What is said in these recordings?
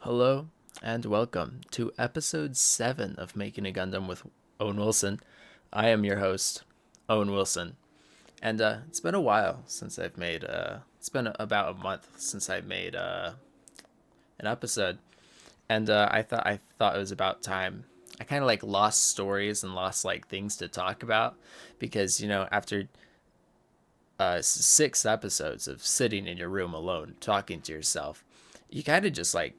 Hello and welcome to episode 7 of Making a Gundam with Owen Wilson. I am your host, Owen Wilson. And it's been a while since I've made, it's been about a month since I made an episode. And I thought it was about time. I kind of like lost stories and lost like things to talk about because, after 6 episodes of sitting in your room alone talking to yourself, you kind of just like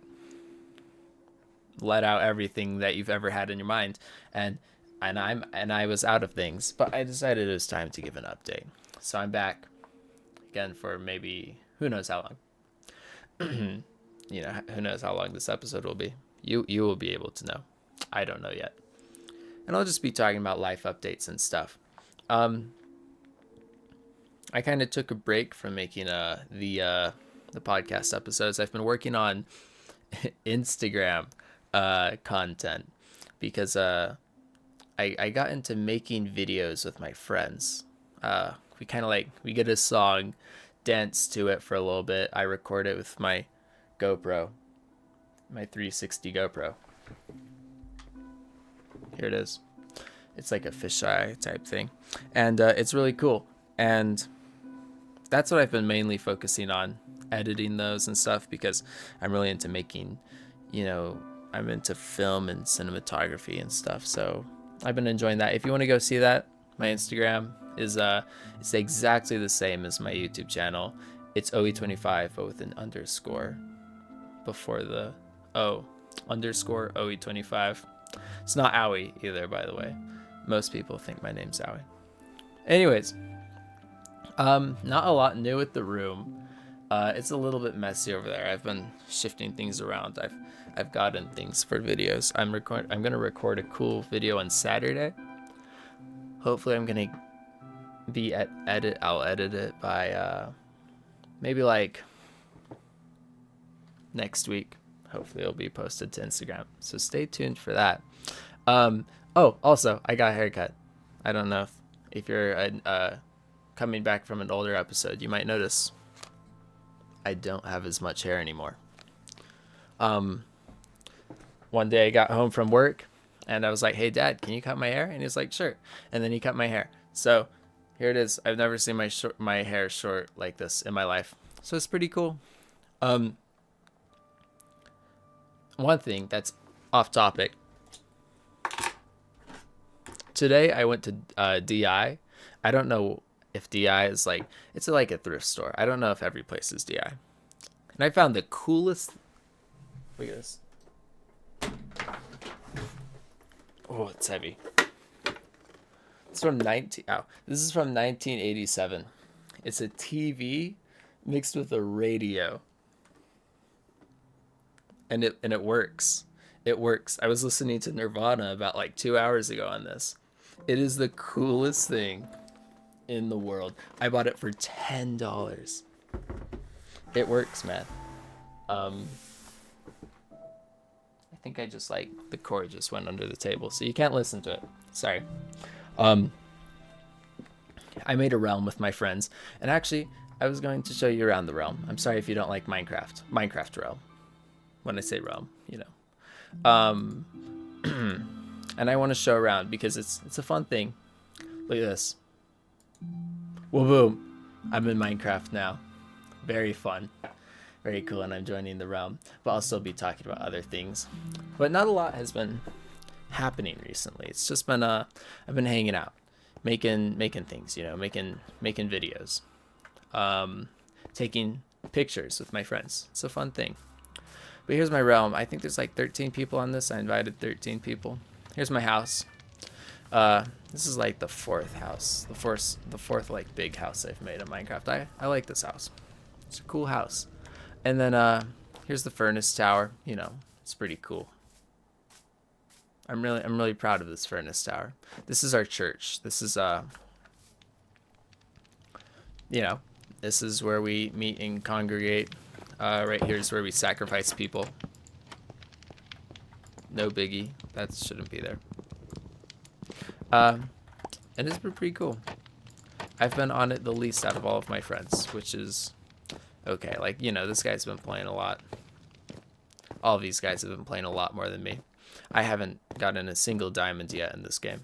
let out everything that you've ever had in your mind, and I was out of things, but I decided it was time to give an update. So I'm back again for maybe who knows how long. Who knows how long this episode will be. You will be able to know. I don't know yet. And I'll just be talking about life updates and stuff. I kind of took a break from making the podcast episodes. I've been working on Instagram content because I got into making videos with my friends. We kind of we get a song, dance to it for a little bit. I record it with my GoPro, my 360 GoPro. Here it is. It's like a fisheye type thing, and it's really cool. And that's what I've been mainly focusing on, editing those and stuff, because I'm really into making, I'm into film and cinematography and stuff. So I've been enjoying that. If you want to go see that, my Instagram is it's exactly the same as my YouTube channel. It's OE25, but with an underscore before the O, underscore OE25. It's not Owie either, by the way. Most people think my name's Owie. Anyways, not a lot new with the room. It's a little bit messy over there. I've been shifting things around. I've gotten things for videos. I'm gonna record a cool video on Saturday. Hopefully, I'm gonna be I'll edit it by maybe like next week. Hopefully, it'll be posted to Instagram. So stay tuned for that. Oh, also, I got a haircut. I don't know if you're coming back from an older episode, you might notice I don't have as much hair anymore. One day I got home from work and I was like, "Hey Dad, can you cut my hair?" And he was like, "Sure." And then he cut my hair. So here it is. I've never seen my hair short like this in my life. So it's pretty cool. One thing that's off topic. Today I went to DI. I don't know if DI is it's like a thrift store. I don't know if every place is DI. And I found the coolest. Look at this. Oh, it's heavy. It's from this is from 1987. It's a TV mixed with a radio. And it works. It works. I was listening to Nirvana about 2 hours ago on this. It is the coolest thing in the world. I bought it for $10. It works, man. I think I just the cord just went under the table, so you can't listen to it. Sorry. I made a realm with my friends, and actually I was going to show you around the realm. I'm sorry if you don't like Minecraft realm. When I say realm, and I want to show around because it's a fun thing. Look at this. Whoa, boom. I'm in Minecraft now. Very fun. Very cool, and I'm joining the realm. But I'll still be talking about other things. But not a lot has been happening recently. It's just been I've been hanging out, making things, making videos, taking pictures with my friends. It's a fun thing. But here's my realm. I think there's 13 people on this. I invited 13 people. Here's my house. This is the fourth house, the fourth big house I've made in Minecraft. I like this house. It's a cool house. And then here's the furnace tower. It's pretty cool. I'm really proud of this furnace tower. This is our church. This is this is where we meet and congregate. Right here is where we sacrifice people. No biggie. That shouldn't be there. And it's been pretty cool. I've been on it the least out of all of my friends, which is okay. This guy's been playing a lot. all of these guys have been playing a lot more than me. I haven't gotten a single diamond yet in this game.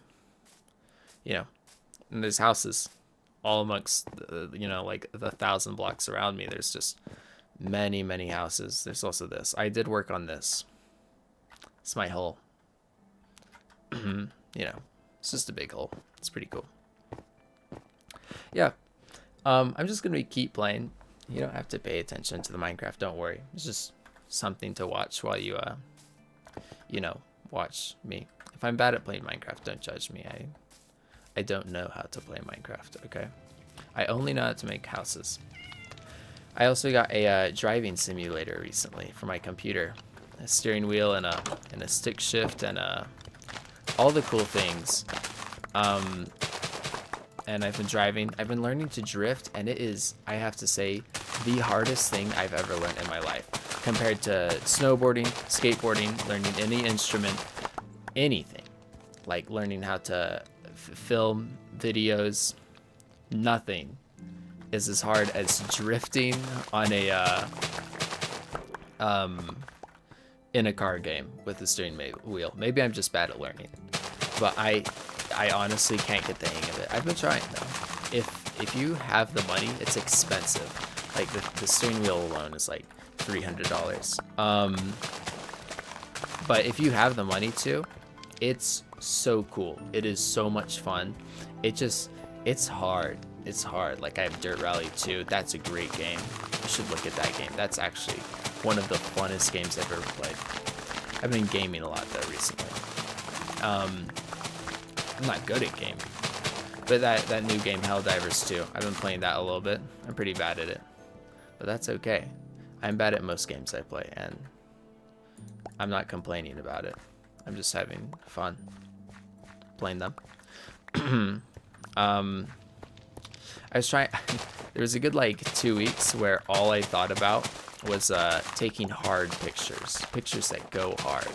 You know, and there's houses all amongst, you know, like the 1,000 blocks around me. There's just many, many houses. There's also this. I did work on this. It's my hole. You know, it's just a big hole. It's pretty cool. Yeah. I'm just going to keep playing. You don't have to pay attention to the Minecraft. Don't worry. It's just something to watch while you, you know, watch me. If I'm bad at playing Minecraft, don't judge me. I don't know how to play Minecraft, okay? I only know how to make houses. I also got a driving simulator recently for my computer. A steering wheel and a stick shift and all the cool things. And I've been driving. I've been learning to drift, and it is, I have to say, the hardest thing I've ever learned in my life. Compared to snowboarding, skateboarding, learning any instrument, anything. Like learning how to film videos, nothing is as hard as drifting on a in a car game with the steering wheel. Maybe I'm just bad at learning, but I honestly can't get the hang of it. I've been trying though. If you have the money, it's expensive. Like the steering wheel alone is like $300. But if you have the money to, it's so cool. It is so much fun. It's hard. It's hard. Like I have Dirt Rally 2. That's a great game. You should look at that game. That's actually one of the funnest games I've ever played. I've been gaming a lot though recently. I'm not good at gaming, but that new game Helldivers 2, I've been playing that a little bit. I'm pretty bad at it, but that's okay. I'm bad at most games I play, and I'm not complaining about it. I'm just having fun playing them. I was trying. There was a good like 2 weeks where all I thought about was taking hard pictures that go hard,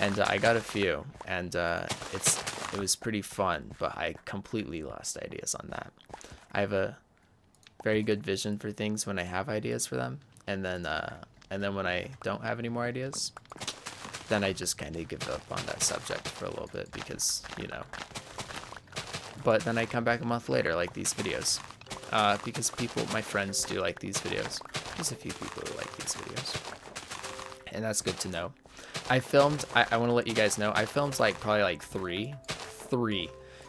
and I got a few, and it was pretty fun. But I completely lost ideas on that. I have a very good vision for things when I have ideas for them, and then when I don't have any more ideas, then I just kind of give up on that subject for a little bit because, you know. But then I come back a month later, like these videos, because my friends do like these videos. There's a few people who like these videos, and that's good to know. I want to let you guys know, I filmed like probably like three,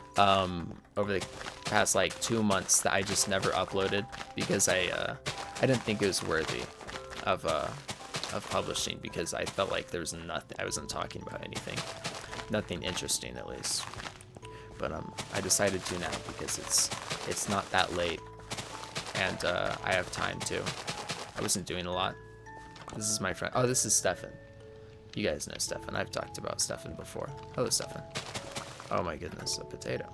over the past like 2 months that I just never uploaded because I didn't think it was worthy of publishing, because I felt like there was nothing, I wasn't talking about anything, nothing interesting at least. But I decided to now because it's not that late, and I have time too. I wasn't doing a lot. This is my friend. Oh, this is Stefan. You guys know Stefan. I've talked about Stefan before. Hello, Stefan. Oh my goodness, a potato.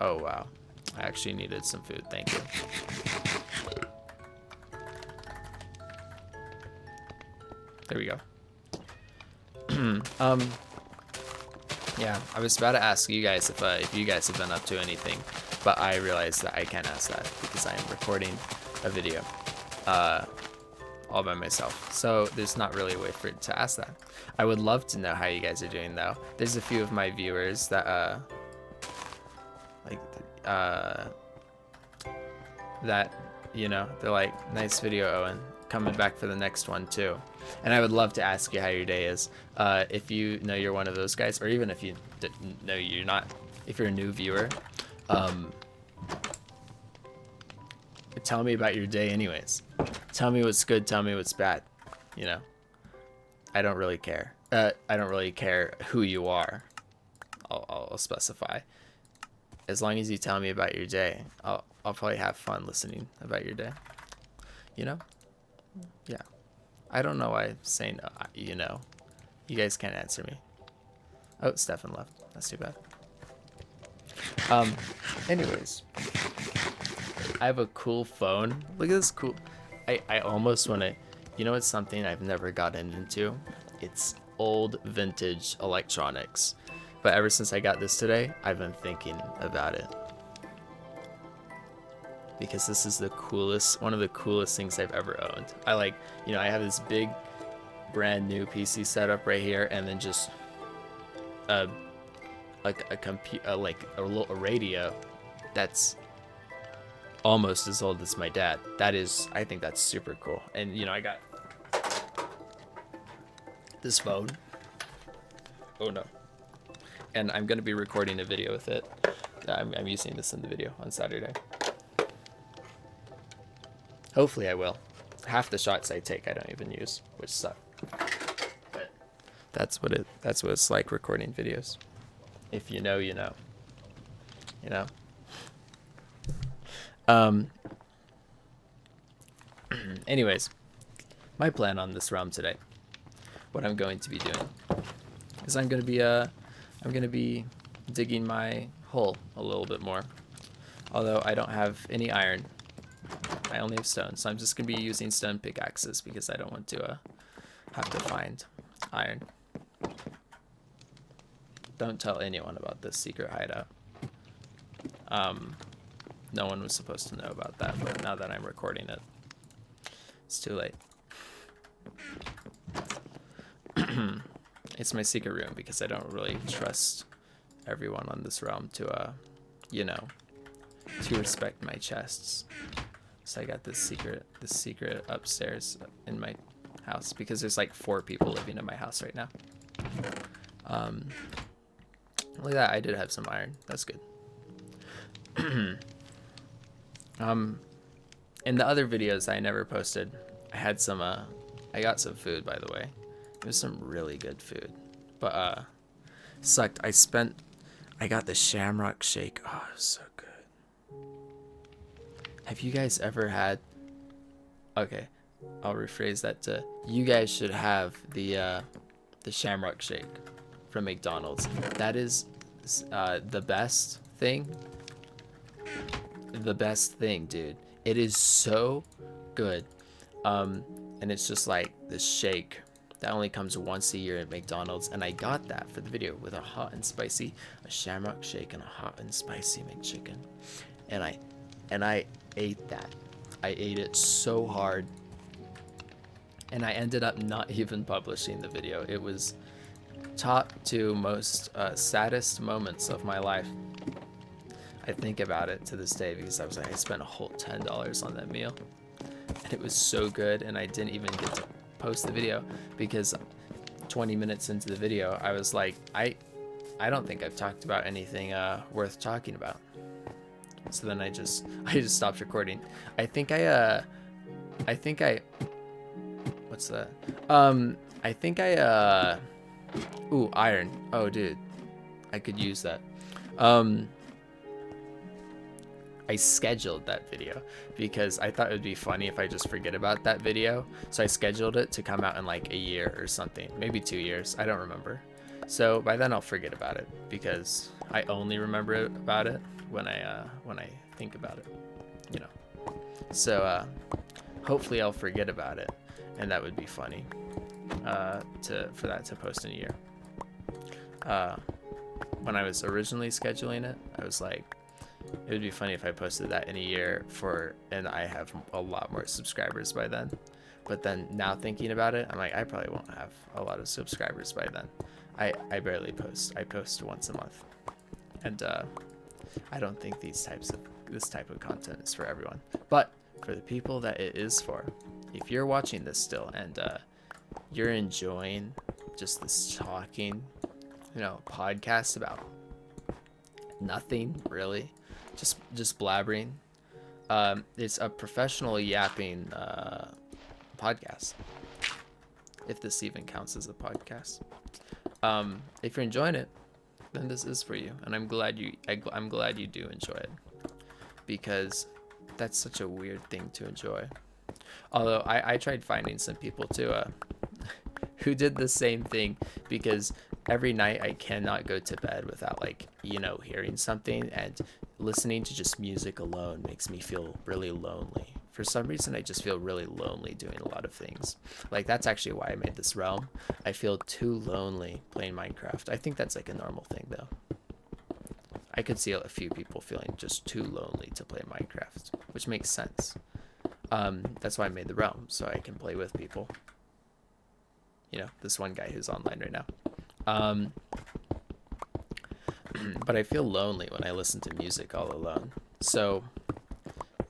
Oh wow, I actually needed some food. Thank you. There we go. Yeah, I was about to ask you guys if you guys have been up to anything, but I realized that I can't ask that because I am recording a video all by myself. So there's not really a way for it to ask that. I would love to know how you guys are doing though. There's a few of my viewers that that, you know, they're like, nice video, Owen, coming back for the next one too. And I would love to ask you how your day is. If you know you're one of those guys, or even if you know you're not, if you're a new viewer, tell me about your day anyways. Tell me what's good, tell me what's bad, you know. I don't really care. I don't really care who you are. I'll specify. As long as you tell me about your day, I'll probably have fun listening about your day. You know? Yeah. I don't know why I'm saying, you know. You guys can't answer me. Oh, Stefan left. That's too bad. Anyways. I have a cool phone. Look at this cool. I almost want to, you know, it's something I've never gotten into. It's old vintage electronics. But ever since I got this today, I've been thinking about it. because this is one of the coolest things I've ever owned. I like, I have this big brand new PC setup right here, and then just like a radio that's almost as old as my dad. I think that's super cool. And I got this phone. Oh no. And I'm gonna be recording a video with it. I'm using this in the video on Saturday. Hopefully I will. Half the shots I take I don't even use, which suck. But that's what it's like recording videos. If you know, you know. Anyways, my plan on this realm today, what I'm going to be doing is I'm going to be digging my hole a little bit more. Although I don't have any iron, I only have stone, so I'm just going to be using stone pickaxes because I don't want to have to find iron. Don't tell anyone about this secret hideout. No one was supposed to know about that, but now that I'm recording it, it's too late. It's my secret room because I don't really trust everyone on this realm to, to respect my chests. So I got this secret upstairs in my house because there's like 4 people living in my house right now. Look at that, I did have some iron. That's good. In the other videos I never posted, I had some I got some food, by the way. It was some really good food, but sucked. I got the shamrock shake. Oh, it was so good. Have you guys ever had? Okay, I'll rephrase that to you guys should have the shamrock shake from McDonald's. That is the best thing. The best thing, dude. It is so good. And it's just like this shake that only comes once a year at McDonald's, and I got that for the video with a shamrock shake and a hot and spicy McChicken, and I ate that. I ate it so hard, and I ended up not even publishing the video. It was top 2 most saddest moments of my life. I think about it to this day because I was like, I spent a whole $10 on that meal, and it was so good, and I didn't even get to post the video because 20 minutes into the video I was like, I don't think I've talked about anything worth talking about. So then I just stopped recording. I think I what's that? Ooh, iron. Oh dude, I could use that. I scheduled that video because I thought it would be funny if I just forget about that video. So I scheduled it to come out in like a year or something, maybe 2 years. I don't remember. So by then I'll forget about it because I only remember about it when I think about it, So hopefully I'll forget about it, and that would be funny for that to post in a year. When I was originally scheduling it, I was like, it would be funny if I posted that in a year and I have a lot more subscribers by then. But then now thinking about it, I'm like, I probably won't have a lot of subscribers by then. I barely post. I post once a month, and I don't think this type of content is for everyone. But for the people that it is for, if you're watching this still and you're enjoying just this talking, podcast about nothing really, just blabbering. It's a professional yapping podcast, if this even counts as a podcast. If you're enjoying it, then this is for you, and I'm glad you do enjoy it, because that's such a weird thing to enjoy. Although I tried finding some people too who did the same thing, because every night I cannot go to bed without hearing something, and listening to just music alone makes me feel really lonely. For some reason, I just feel really lonely doing a lot of things. Like, that's actually why I made this realm. I feel too lonely playing Minecraft. I think that's like a normal thing, though. I could see a few people feeling just too lonely to play Minecraft, which makes sense. That's why I made the realm, so I can play with people. You know, this one guy who's online right now. But I feel lonely when I listen to music all alone. So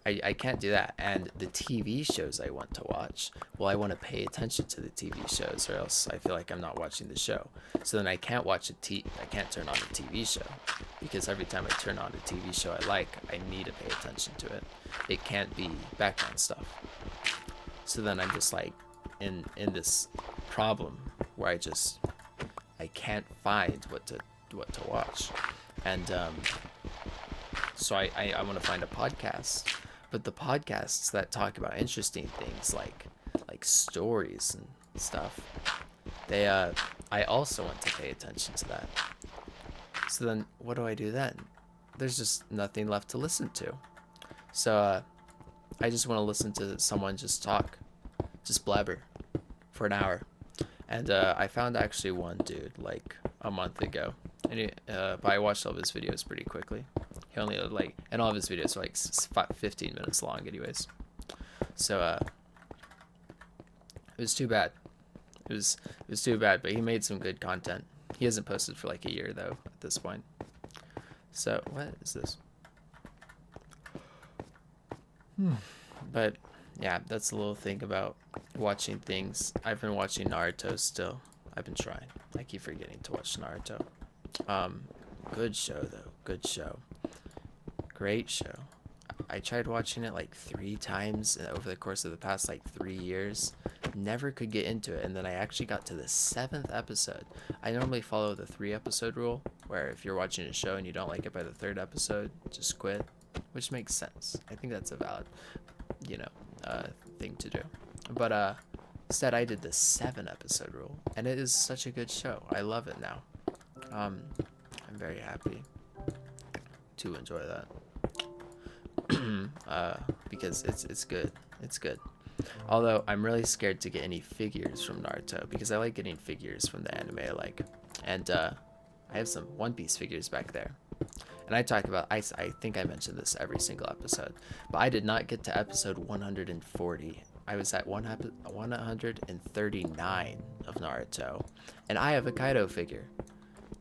I can't do that. And the TV shows I want to watch, well, I want to pay attention to the TV shows, or else I feel like I'm not watching the show. So then I can't I can't turn on a TV show, because every time I turn on a TV show I like, I need to pay attention to it. It can't be background stuff. So then I'm just like in this problem where I can't find what to watch. And so I want to find a podcast, but the podcasts that talk about interesting things like stories and stuff, they I also want to pay attention to that. So then what do I do then? There's just nothing left to listen to. So I just want to listen to someone just talk, just blabber for an hour. And I found actually one dude like a month ago, and but I watched all of his videos pretty quickly. He only and all of his videos are like 15 minutes long anyways. So it was too bad. It was too bad, but he made some good content. He hasn't posted for like a year though at this point. So what is this? But yeah, that's a little thing about watching things. I've been watching Naruto still. I've been trying. I keep forgetting to watch Naruto. Good show though. Good show. Great show. I tried watching it like 3 times over the course of the past like 3 years. Never could get into it, and then I actually got to the 7th episode. I normally follow the 3-episode rule, where if you're watching a show and you don't like it by the 3rd episode, just quit, which makes sense. I think that's a valid, thing to do. But instead I did the 7-episode rule, and it is such a good show. I love it now. I'm very happy to enjoy that. Because it's good. It's good. Although I'm really scared to get any figures from Naruto, because I like getting figures from the anime I like. And I have some One Piece figures back there. And I talk about, I think I mentioned this every single episode, but I did not get to episode 140. I was at 139 of Naruto, and I have a Kaido figure.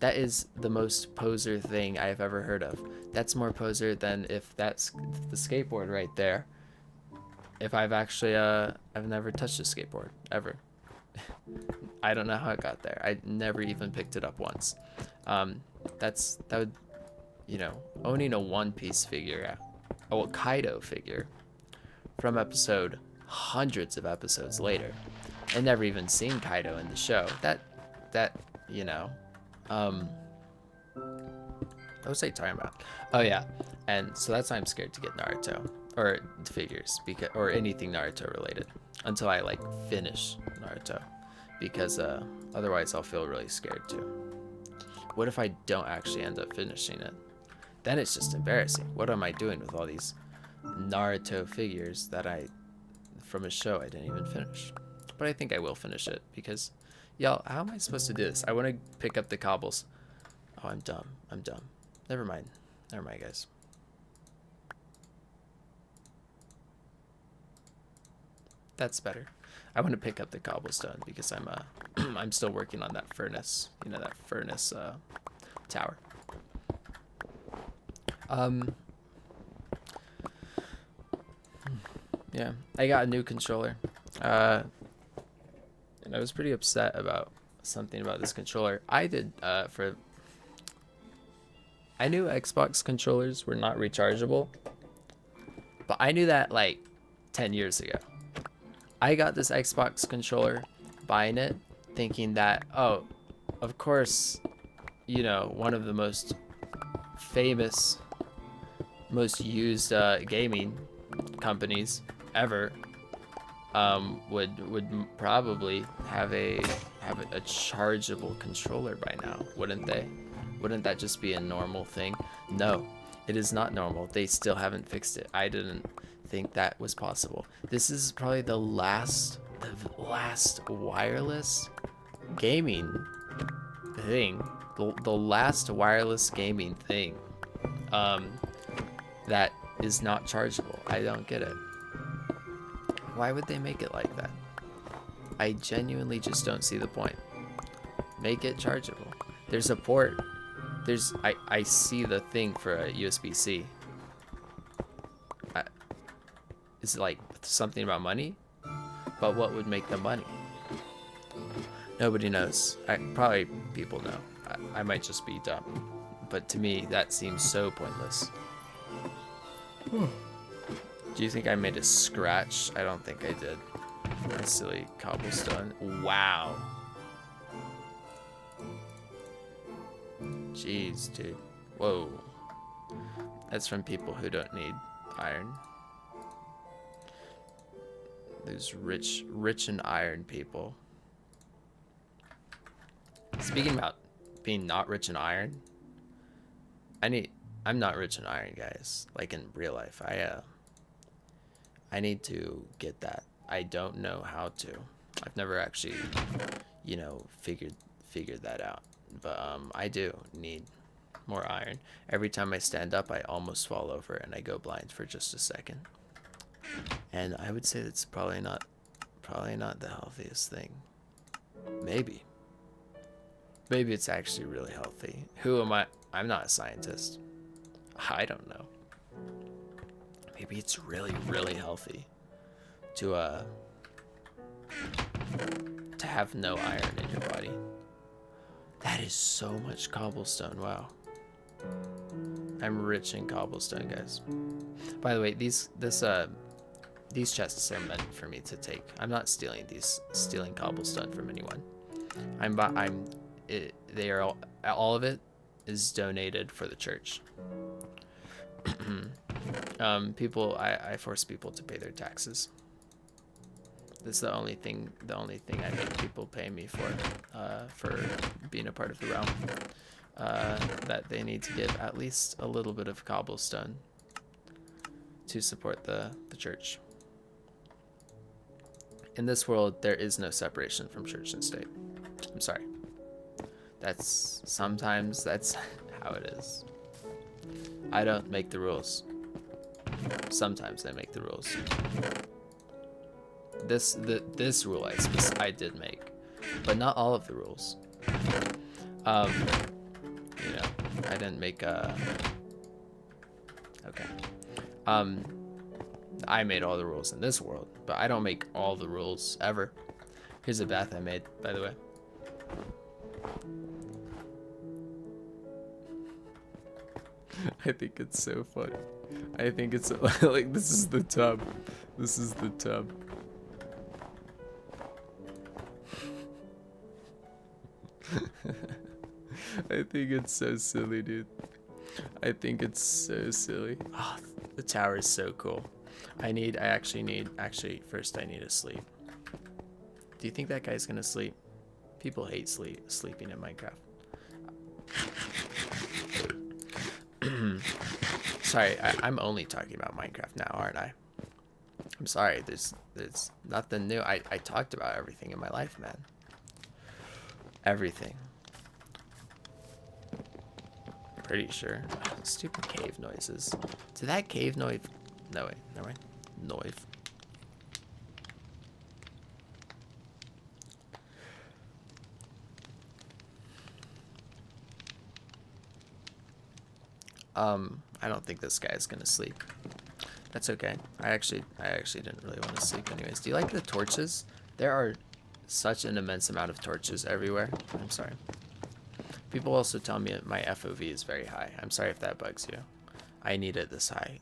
That is the most poser thing I have ever heard of. That's more poser than if that's the skateboard right there. If I've actually, I've never touched a skateboard, ever. I don't know how it got there. I never even picked it up once. That would, owning a One Piece figure, a Kaido figure, from episode hundreds of episodes later, and never even seen Kaido in the show. What was I talking about? Oh yeah, and so that's why I'm scared to get Naruto or figures, or anything Naruto related, until I finish Naruto, because otherwise I'll feel really scared too. What if I don't actually end up finishing it? Then it's just embarrassing. What am I doing with all these Naruto figures from a show I didn't even finish? But I think I will finish it, because, y'all, how am I supposed to do this? I want to pick up the cobbles. Oh, I'm dumb. Never mind, guys. That's better. I want to pick up the cobblestone, because I'm I'm still working on that furnace. That furnace tower. Yeah, I got a new controller. And I was pretty upset about something about this controller. I knew Xbox controllers were not rechargeable, but I knew that 10 years ago. I got this Xbox controller, buying it, thinking that, oh, of course, one of the most famous, most used gaming companies ever would probably have a chargeable controller by now, wouldn't they? Wouldn't that just be a normal thing? No, it is not normal. They still haven't fixed it. I didn't think that was possible. This is probably the last wireless gaming thing. The last wireless gaming thing that is not chargeable. I don't get it. Why would they make it like that? I genuinely just don't see the point. Make it chargeable. There's a port. I see the thing for a USB-C. Is it like something about money? But what would make the money? Nobody knows. Probably people know. I might just be dumb. But to me, that seems so pointless. Do you think I made a scratch? I don't think I did. A silly cobblestone. Wow. Jeez, dude. Whoa. That's from people who don't need iron. Those rich in iron people. Speaking about being not rich in iron, I'm not rich in iron, guys. Like in real life, I need to get that. I don't know how to. I've never actually, figured that out. But I do need more iron. Every time I stand up, I almost fall over and I go blind for just a second. And I would say that's probably not the healthiest thing. Maybe it's actually really healthy. Who am I? I'm not a scientist. I don't know. Maybe it's really, really healthy to have no iron in your body. That is so much cobblestone. Wow. I'm rich in cobblestone, guys. By the way, these chests are meant for me to take. I'm not stealing cobblestone from anyone. They are all of it is donated for the church. I force people to pay their taxes. This is the only thing I make people pay me for being a part of the realm. That they need to give at least a little bit of cobblestone to support the church. In this world, there is no separation from church and state. I'm sorry. Sometimes that's how it is. I don't make the rules. Sometimes I make the rules. This rule I did make, but not all of the rules. I didn't make okay. I made all the rules in this world, but I don't make all the rules ever. Here's a bath I made, by the way. I think it's so funny. I think it's like this is the tub. This is the tub. I think it's so silly, dude. I think it's so silly. Oh, the tower is so cool. First I need to sleep. Do you think that guy's gonna sleep? People hate sleeping in Minecraft. Sorry, I'm only talking about Minecraft now, aren't I? I'm sorry, there's nothing new. I talked about everything in my life, man. Everything. Pretty sure. Stupid cave noises. Did that cave noise? No, wait, never mind. Noise. I don't think this guy is gonna sleep. That's okay. I actually didn't really want to sleep anyways. Do you like the torches? There are such an immense amount of torches everywhere. I'm sorry. People also tell me my FOV is very high. I'm sorry if that bugs you. I need it this high.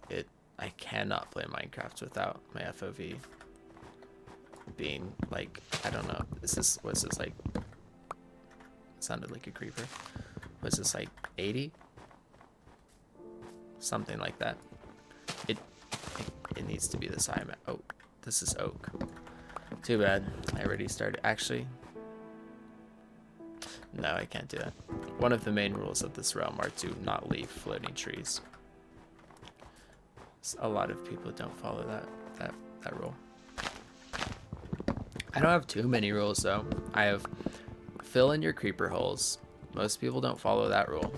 I cannot play Minecraft without my FOV being like, I don't know. What's this like? It sounded like a creeper. Was this like 80? Something like that. It needs to be this high. Oh, this is oak. Too bad. I already started. Actually, no, I can't do that. One of the main rules of this realm are to not leave floating trees. A lot of people don't follow that rule. I don't have too many rules though. I have fill in your creeper holes. Most people don't follow that rule.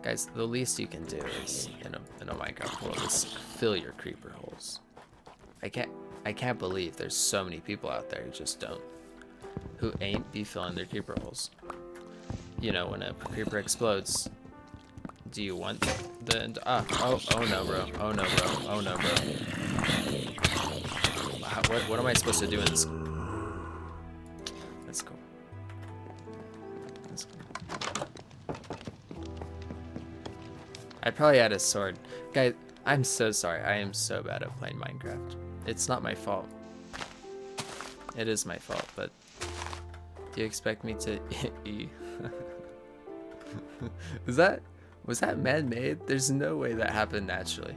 Guys, the least you can do is in a Minecraft world is fill your creeper holes. I can't believe there's so many people out there who ain't be filling their creeper holes. You know, when a creeper explodes, do you want the oh no bro, oh no bro, oh no bro. What am I supposed to do in this? That's cool. That's cool. I'd probably add a sword. Guys, I'm so sorry. I am so bad at playing Minecraft. It's not my fault. It is my fault, but do you expect me to was that man-made? There's no way that happened naturally.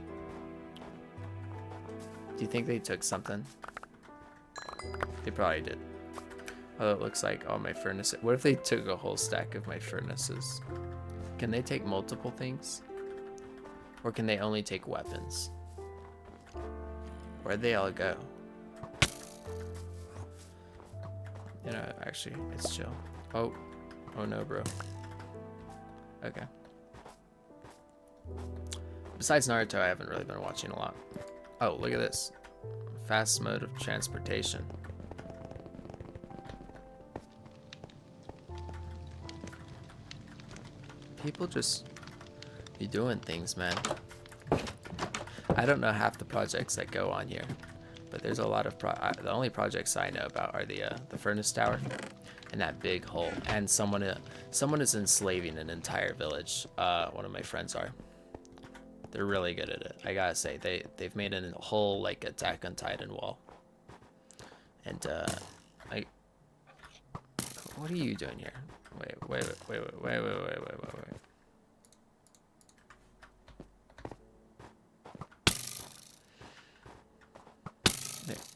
Do you think they took something? They probably did. Oh, it looks like all my furnaces. What if they took a whole stack of my furnaces? Can they take multiple things? Or can they only take weapons? Where'd they all go? You know, actually, it's chill. Oh no, bro. Okay. Besides Naruto, I haven't really been watching a lot. Oh, look at this. Fast mode of transportation. People just be doing things, man. I don't know half the projects that go on here, but there's a lot of the only projects I know about are the furnace tower and that big hole, and someone is enslaving an entire village. One of my friends are. They're really good at it. I gotta say, they've made a whole like Attack on Titan wall. And what are you doing here? Wait.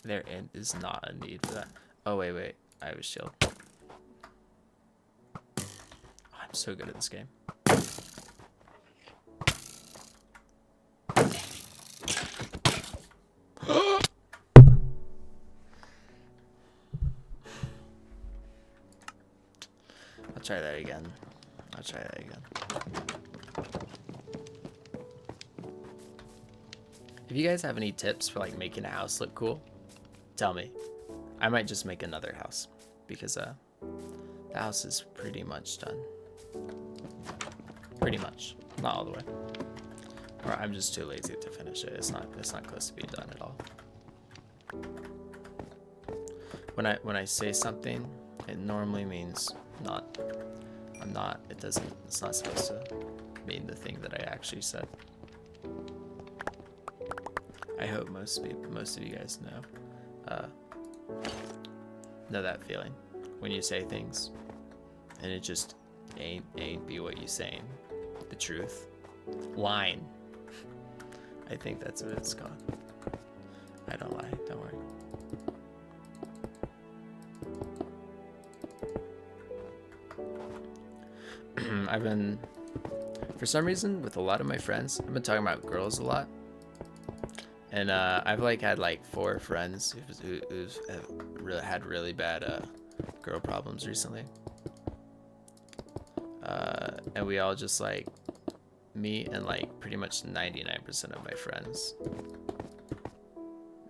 There is not a need for that. Oh wait. I have a shield. Oh, I'm so good at this game. I'll try that again. If you guys have any tips for like making a house look cool, tell me. I might just make another house because the house is pretty much done. Pretty much, not all the way. Or I'm just too lazy to finish it. It's not close to being done at all. When I say something, it normally means not. It's not supposed to mean the thing that I actually said. I hope most of you guys know that feeling when you say things and it just ain't be what you saying. The truth. Line. I think that's what it's called. I don't lie, don't worry. I've been, for some reason, with a lot of my friends, I've been talking about girls a lot. And I've like had like 4 friends who've had really bad girl problems recently. And we all just like, me and like pretty much 99% of my friends,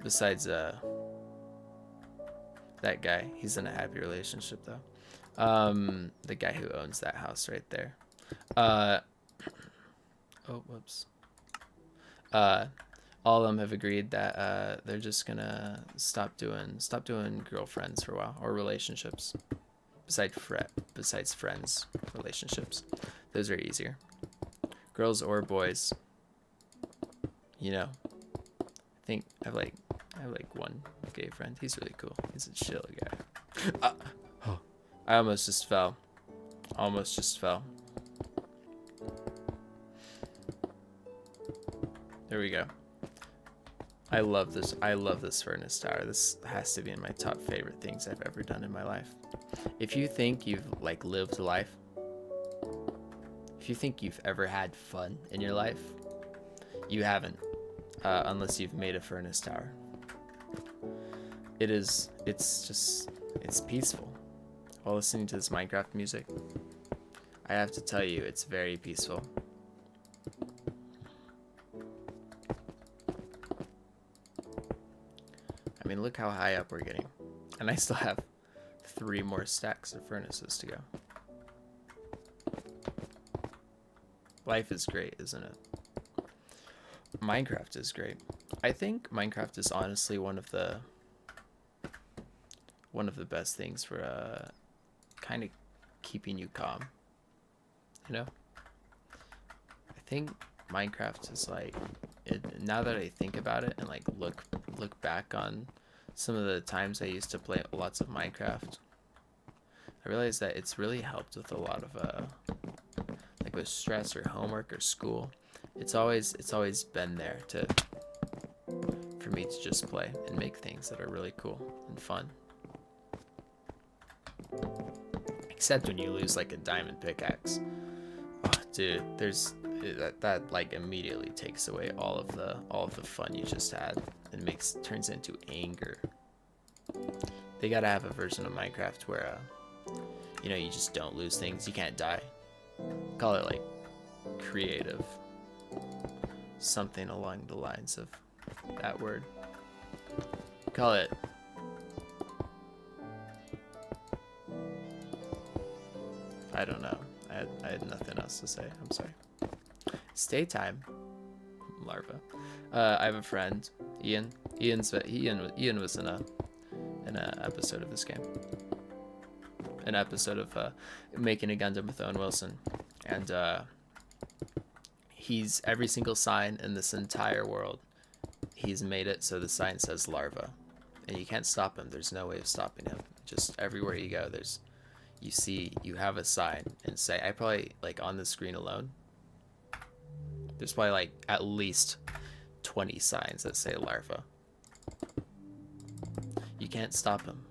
besides that guy, he's in a happy relationship though. The guy who owns that house right there. Oh, whoops. All of them have agreed that they're just gonna stop doing girlfriends for a while, or relationships. Besides friends, relationships. Those are easier. Girls or boys. You know. I think I have like one gay friend. He's really cool. He's a chill guy. I almost just fell. There we go. I love this furnace tower. This has to be in my top favorite things I've ever done in my life. If you think you've like lived life, if you think you've ever had fun in your life, you haven't, unless you've made a furnace tower. It's peaceful. While listening to this Minecraft music, I have to tell you, it's very peaceful. mean, look how high up we're getting. And I still have 3 more stacks of furnaces to go. Life is great, isn't it? Minecraft is great. I think Minecraft is honestly one of the best things for kind of keeping you calm. You know? I think Minecraft is like now that I think about it and like look back on some of the times I used to play lots of Minecraft, I realized that it's really helped with a lot of like with stress or homework or school. It's always been there for me to just play and make things that are really cool and fun. Except when you lose like a diamond pickaxe. Oh, dude, that like immediately takes away all of the fun you just had and turns into anger. They gotta have a version of Minecraft where you know, you just don't lose things. You can't die. Call it like creative. Something along the lines of that word. Call it I don't know. I had nothing else to say. I'm sorry. Stay time. Larva. I have a friend, Ian. Ian was in a episode of this game. An episode of making a Gundam with Owen Wilson, and he's every single sign in this entire world. He's made it so the sign says larva, and you can't stop him. There's no way of stopping him. Just everywhere you go, you have a sign and say, I probably like on the screen alone. There's probably like at least 20 signs that say larva. You can't stop him.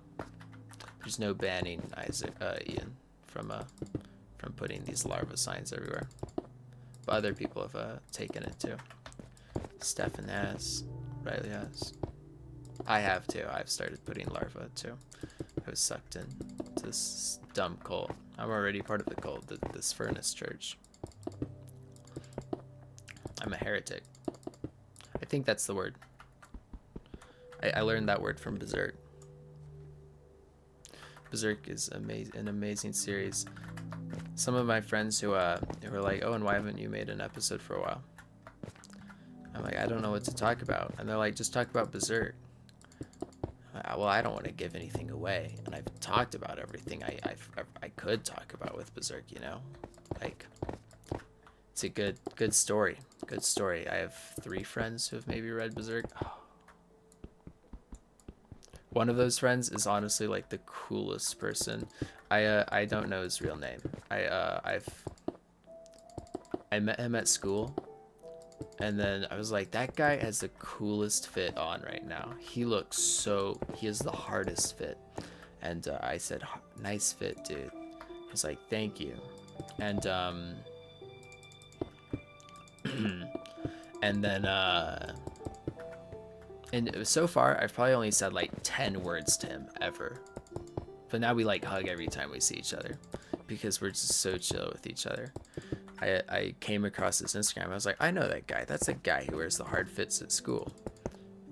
There's no banning Ian from putting these larva signs everywhere. But other people have taken it too. Stefan has, Riley has. I have too. I've started putting larva too. I was sucked in to this dumb cult. I'm already part of the cult, this furnace church. I'm a heretic. I think that's the word. I learned that word from Berserk. Berserk is an amazing series. Some of my friends who were like, "Oh, and why haven't you made an episode for a while?" I'm like, I don't know what to talk about, and they're like, "Just talk about Berserk." Well, I don't want to give anything away, and I've talked about everything I could talk about with Berserk. You know, like it's a good story. Good story. I have 3 friends who have maybe read Berserk. Oh. One of those friends is honestly like the coolest person. I don't know his real name. I met him at school, and then I was like, that guy has the coolest fit on right now. He has the hardest fit, and I said, nice fit, dude. He's like, thank you, and and then and so far I've probably only said like 10 words to him ever, but now we like hug every time we see each other because we're just so chill with each other. I came across his Instagram. I was like, I know that guy. That's a guy who wears the hard fits at school,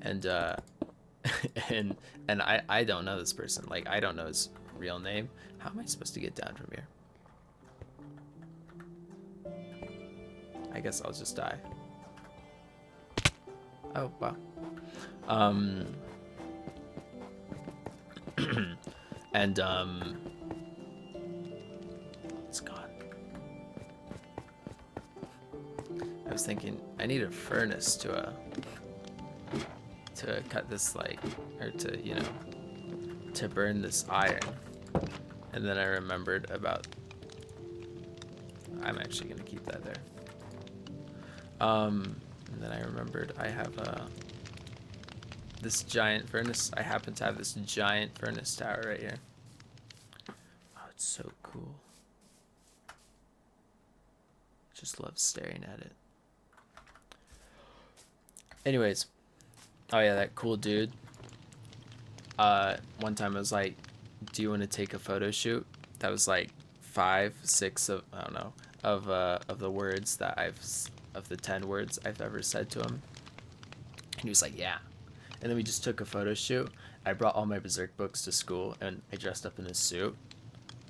and and I don't know this person. Like, I don't know his real name. How am I supposed to get down from here? I guess I'll just die. Oh, wow. And it's gone. I was thinking I need a furnace to cut this, like, or to, you know, to burn this iron. And then I remembered about, I'm actually gonna keep that there. And then I remembered I have this giant furnace. I happen to have this giant furnace tower right here. Oh, it's so cool. Just love staring at it. Anyways, oh yeah, that cool dude. One time I was like, do you want to take a photo shoot? That was like 5, 6 of, I don't know, of the words that of the 10 words I've ever said to him. And he was like, yeah. And then we just took a photo shoot. I brought all my Berserk books to school, and I dressed up in a suit,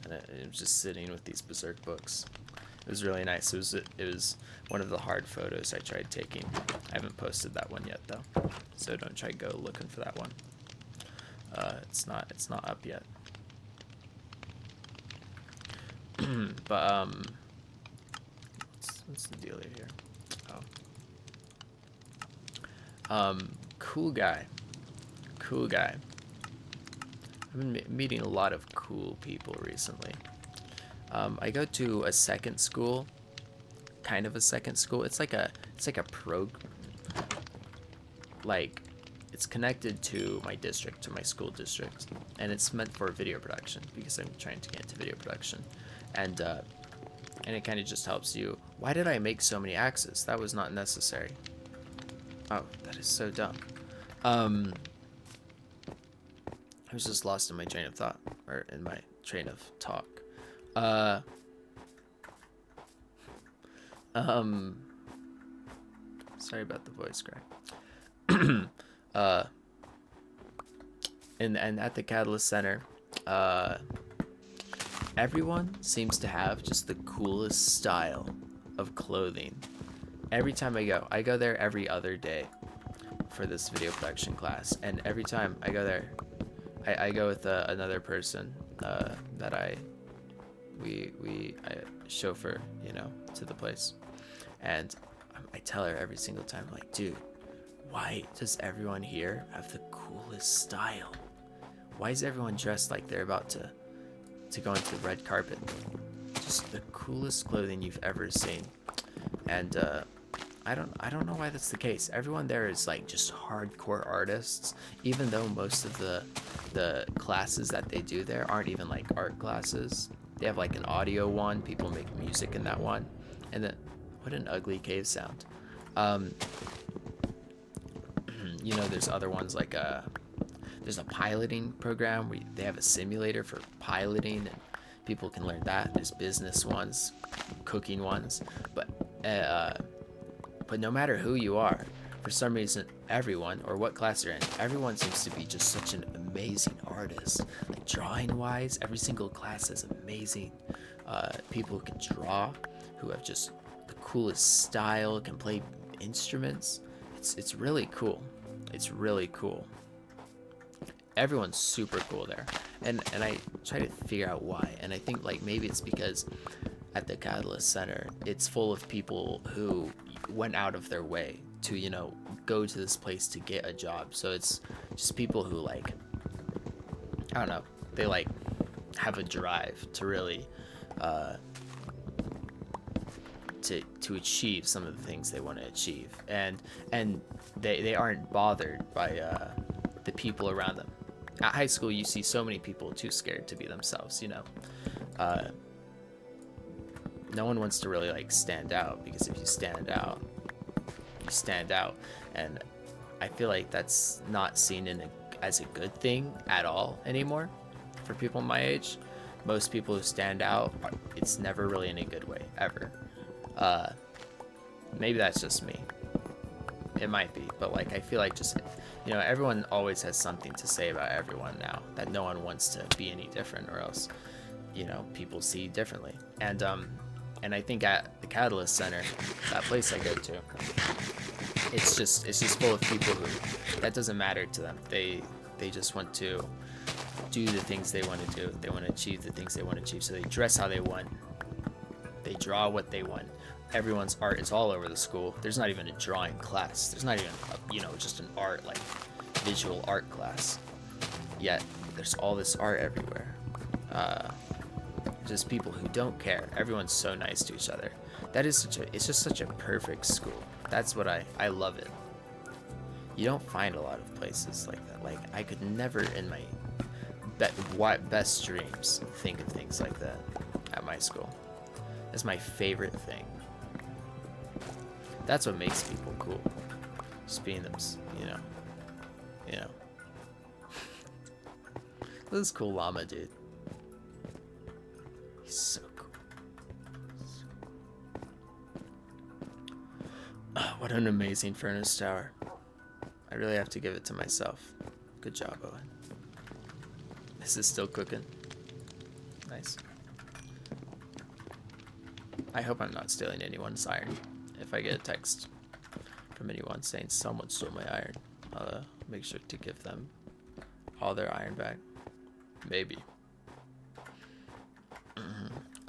and I was just sitting with these Berserk books. It was really nice. It was one of the hard photos I tried taking. I haven't posted that one yet though, so don't try to go looking for that one. It's not up yet. But what's the deal here? Cool guy. I've been meeting a lot of cool people recently. I go to a second school, kind of a second school. It's like a like it's connected to my district, to my school district, and it's meant for video production because I'm trying to get into video production, and it kind of just helps you. Why did I make so many axes? That was not necessary. Oh, that is so dumb. I was just lost in my train of thought, or in my train of talk. Sorry about the voice crack. And at the Catalyst Center, everyone seems to have just the coolest style of clothing. Every time I go there every other day for this video production class, and every time I go there, I go with another person that I chauffeur, to the place, and I tell her every single time, like, dude, why does everyone here have the coolest style? Why is everyone dressed like they're about to go into the red carpet? Just the coolest clothing you've ever seen. And I don't know why that's the case. Everyone there is like just hardcore artists, even though most of the classes that they do there aren't even like art classes. They have like an audio one, people make music in that one, and then what an ugly cave sound. There's other ones like there's a piloting program where they have a simulator for piloting, and people can learn that. There's business ones, cooking ones, but no matter who you are, for some reason, everyone, or what class you're in, everyone seems to be just such an amazing artist. Like drawing wise, every single class is amazing. People who can draw, who have just the coolest style, can play instruments. It's really cool. It's really cool. Everyone's super cool there, and I try to figure out why. And I think like maybe it's because at the Catalyst Center, it's full of people who went out of their way to go to this place to get a job. So it's just people who like, I don't know, they like have a drive to really to achieve some of the things they want to achieve, and they aren't bothered by the people around them. At high school, you see so many people too scared to be themselves. No one wants to really like stand out, because if you stand out, you stand out, and I feel like that's not seen as a good thing at all anymore for people my age. Most people who stand out, it's never really in a good way, ever. Maybe that's just me. It might be, but like I feel like just everyone always has something to say about everyone now, that no one wants to be any different, or else people see differently. And I think at the Catalyst Center, that place I go to, it's just full of people who that doesn't matter to them. They just want to do the things they want to do. They want to achieve the things they want to achieve. So they dress how they want. They draw what they want. Everyone's art is all over the school. There's not even a drawing class. There's not even just an art, like visual art class. Yet there's all this art everywhere. Just people who don't care. Everyone's so nice to each other. It's just such a perfect school. That's what I love it. You don't find a lot of places like that. Like I could never in my best dreams think of things like that at my school. That's my favorite thing. That's what makes people cool. Just being them, This is cool llama, dude. He's so cool. What an amazing furnace tower. I really have to give it to myself. Good job, Owen. This is still cooking. Nice. I hope I'm not stealing anyone's iron. If I get a text from anyone saying someone stole my iron, I'll make sure to give them all their iron back. Maybe.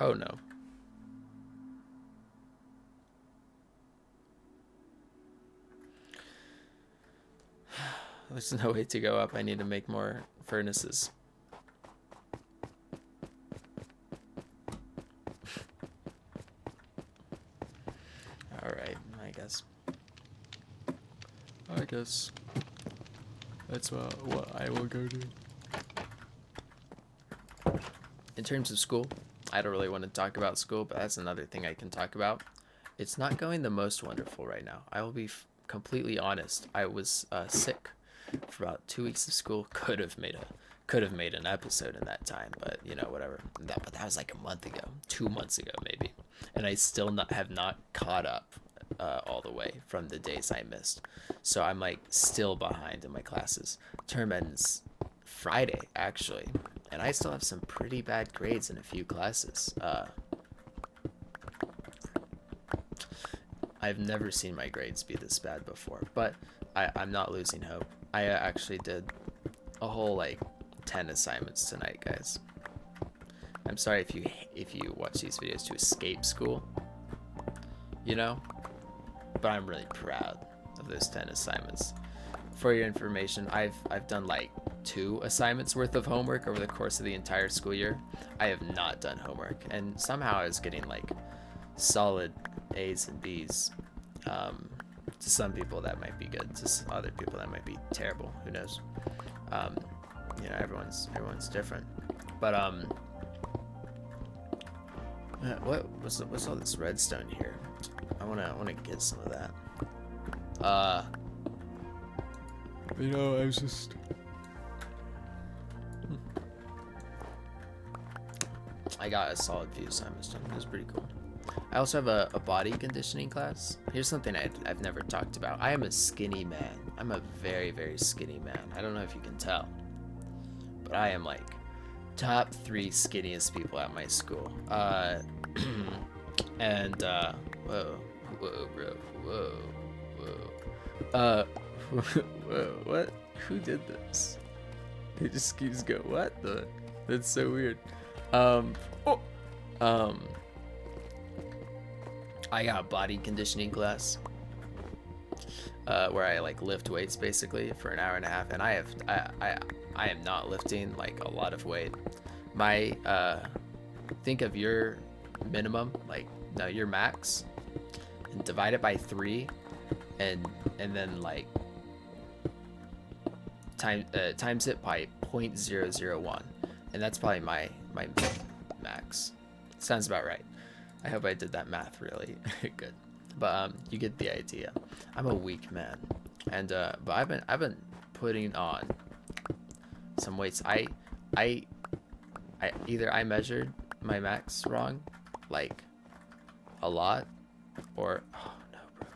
Oh no. There's no way to go up. I need to make more furnaces. Alright, I guess that's what I will go do. In terms of school, I don't really want to talk about school, but that's another thing I can talk about. It's not going the most wonderful right now. I will be completely honest. I was sick for about 2 weeks of school. Could have made an episode in that time, but you know, whatever. But that was like a month ago, 2 months ago maybe, and I still have not caught up all the way from the days I missed. So I'm like still behind in my classes. Term ends Friday actually, and I still have some pretty bad grades in a few classes. I've never seen my grades be this bad before, but I'm not losing hope. I actually did a whole like 10 assignments tonight, guys. I'm sorry if you watch these videos to escape school, you know, but I'm really proud of those 10 assignments. For your information, I've done like 2 assignments worth of homework over the course of the entire school year. I have not done homework, and somehow I was getting like solid A's and B's. To some people that might be good, to other people that might be terrible. Who knows? You know, everyone's different. But what's all this redstone here? I wanna get some of that. You know, I was just. I got a solid few assignments done. It was pretty cool. I also have a body conditioning class. Here's something I've never talked about. I am a skinny man. I'm a very, very skinny man. I don't know if you can tell, but I am like top 3 skinniest people at my school. And whoa, bro, whoa, what? Who did this? It just keeps going. What the? That's so weird. I got a body conditioning class where I like lift weights basically for an hour and a half, and I am not lifting like a lot of weight. My think of your minimum, like no, your max, and divide it by 3, and then like times it by 0.001, and that's probably my max. Sounds about right. I hope I did that math really good, but you get the idea. I'm a weak man, and but I've been putting on some weights. I either I measured my max wrong, like a lot, or oh no, bro.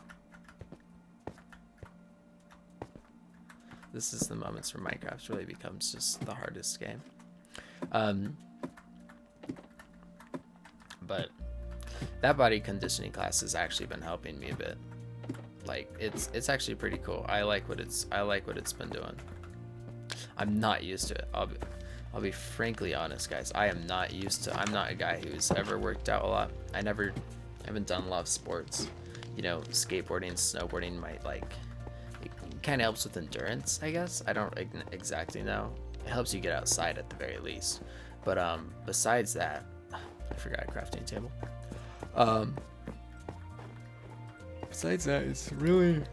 This is the moments where Minecraft really becomes just the hardest game. But that body conditioning class has actually been helping me a bit. Like it's actually pretty cool. I like what it's been doing. I'm not used to it. I'll be frankly honest, guys. I'm not a guy who's ever worked out a lot. I haven't done a lot of sports. You know, skateboarding, snowboarding might like it kind of helps with endurance, I guess. I don't exactly know. It helps you get outside at the very least. But besides that, I forgot a crafting table. Besides that, it's really,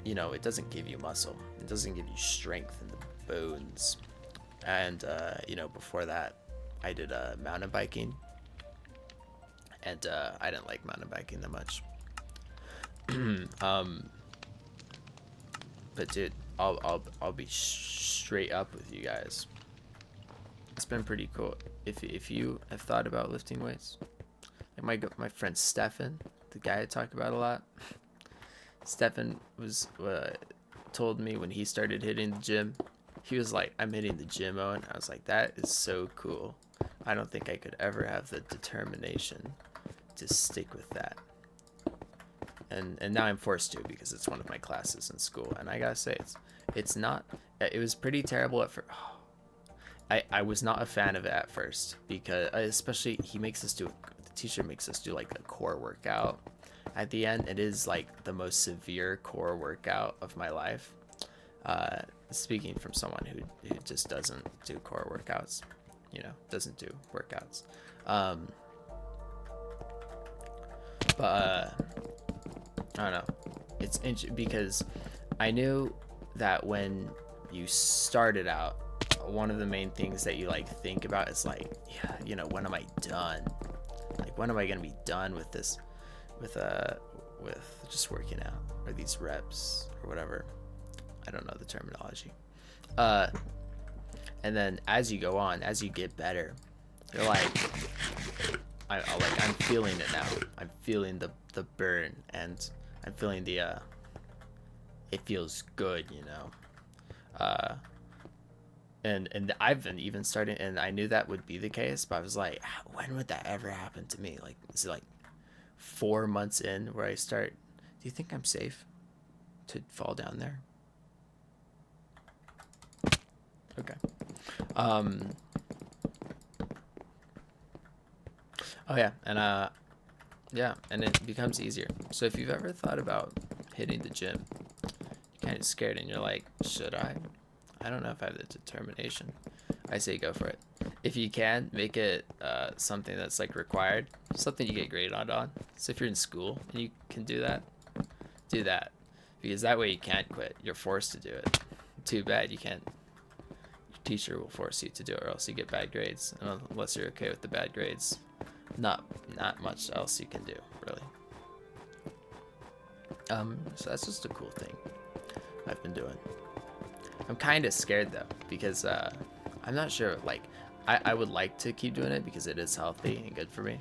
you know, it doesn't give you muscle. It doesn't give you strength in the bones. And you know, before that, I did mountain biking, and I didn't like mountain biking that much. But dude, I'll be straight up with you guys. It's been pretty cool. If you have thought about lifting weights, like my friend Stefan, the guy I talk about a lot, Stefan was told me when he started hitting the gym, he was like, "I'm hitting the gym, Owen." I was like, "That is so cool. I don't think I could ever have the determination to stick with that." And now I'm forced to because it's one of my classes in school. And I gotta say, it's not. It was pretty terrible at first. I was not a fan of it at first because especially the teacher makes us do like a core workout at the end. It is like the most severe core workout of my life. Speaking from someone who just doesn't do core workouts, doesn't do workouts. But I don't know. It's because I knew that when you started out, one of the main things that you like think about is like, yeah, when am I done? Like, when am I gonna be done with this, with just working out or these reps or whatever? I don't know the terminology. And then as you go on, as you get better, you're like, I'm feeling it now. I'm feeling the burn, and I'm feeling it feels good, and I've been even starting, and I knew that would be the case, but I was like, when would that ever happen to me? Like, is it like 4 months in where I start? Do you think I'm safe to fall down there? Okay. Oh yeah, and yeah, and it becomes easier. So if you've ever thought about hitting the gym, you're kind of scared and you're like, should I? I don't know if I have the determination. I say go for it. If you can, make it something that's like required, something you get graded on. So if you're in school and you can do that, because that way you can't quit. You're forced to do it. Too bad you can't. Your teacher will force you to do it, or else you get bad grades. And unless you're okay with the bad grades, not much else you can do, really. So that's just a cool thing I've been doing. I'm kind of scared though, because I'm not sure. Like, I would like to keep doing it because it is healthy and good for me.